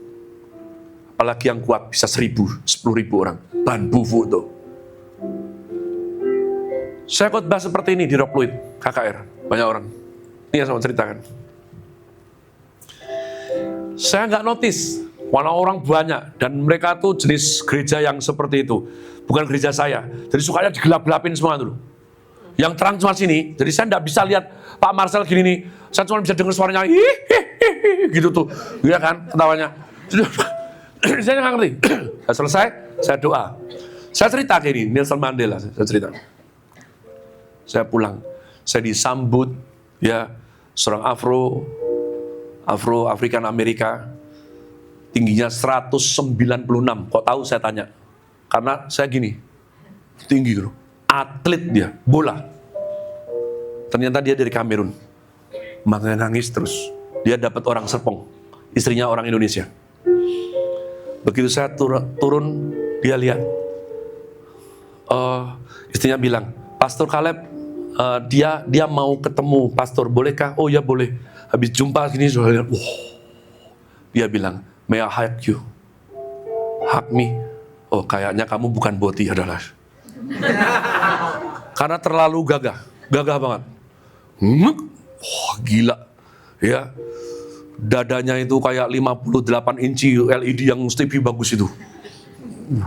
Apalagi yang kuat bisa 1.000, 10.000 orang. Ban bufu tuh. Saya khotbah seperti ini di Rock Fluid, KKR. Banyak orang. Ini yang saya mau ceritakan. Saya nggak notice, walau orang banyak. Dan mereka tuh jenis gereja yang seperti itu. Bukan gereja saya. Jadi sukanya digelap-gelapin semua dulu. Yang terang cuma sini. Jadi saya nggak bisa lihat Pak Marcel gini nih. Saya cuma bisa dengar suaranya. Gitu tuh. Iya kan ketawanya. Saya nggak ngerti. Saya selesai, saya doa. Saya cerita kayak ini, Nelson Mandela. Saya cerita. Saya pulang, saya disambut ya seorang African Amerika, tingginya 196. Kok tahu saya tanya? Karena saya gini, tinggi gitu, atlet dia, bola. Ternyata dia dari Kamerun, makanya nangis terus. Dia dapat orang Serpong, istrinya orang Indonesia. Begitu saya turun, dia lihat, istrinya bilang, Pastor Caleb, dia mau ketemu pastor, bolehkah? Oh ya boleh. Habis jumpa gini, dia bilang, may I hug you? Hug me? Oh kayaknya kamu bukan boti adalah. Karena terlalu gagah banget. Gila, ya. Dadanya itu kayak 58 inci LED yang TV bagus itu.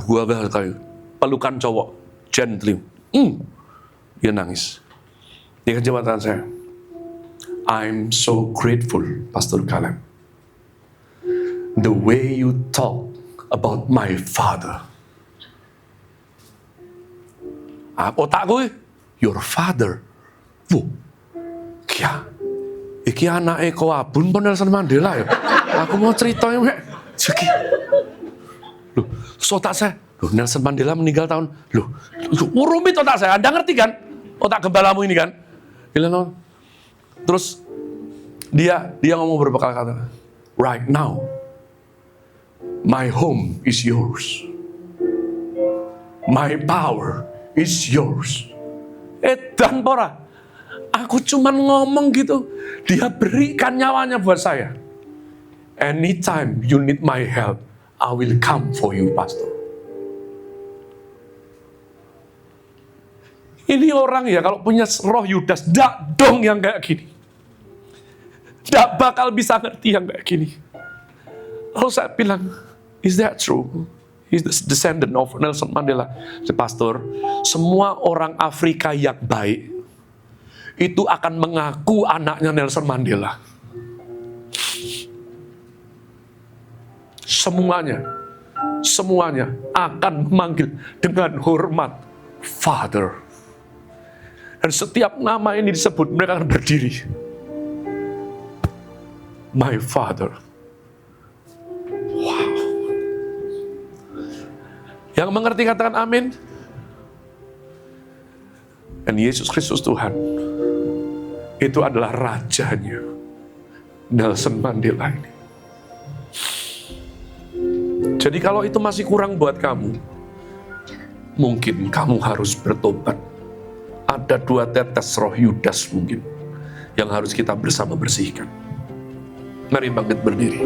Gagah kayak pelukan cowok, gently. Dia nangis. Dia ke jabatan saya. I'm so grateful, Pastor Caleb. The way you talk about my father. Otak gue, your father. Kia. Iki anake ko abun pun Nelson Mandela ya. Aku mau cerita ya, Mek. Loh, otak saya. Loh, Nelson Mandela meninggal tahun. Loh, rumit otak saya. Anda ngerti kan? Otak gembalamu ini kan? Terus dia ngomong beberapa kata. Right now, my home is yours. My power is yours. Dan pora, aku cuman ngomong gitu. Dia berikan nyawanya buat saya. Anytime you need my help, I will come for you, Pastor. Ini orang ya kalau punya roh Yudas, dak dong yang kayak gini. Dak bakal bisa ngerti yang kayak gini. Lalu saya bilang, is that true? He's the descendant of Nelson Mandela. Pastor, semua orang Afrika yang baik itu akan mengaku anaknya Nelson Mandela. Semuanya akan memanggil dengan hormat Father. Dan setiap nama ini disebut, mereka akan berdiri. My Father. Wow. Yang mengerti katakan amin. Dan Yesus Kristus Tuhan, itu adalah rajanya Nelson Mandela ini. Jadi kalau itu masih kurang buat kamu, mungkin kamu harus bertobat. Ada 2 tetes roh Yudas mungkin yang harus kita bersama bersihkan. Mari bangkit berdiri.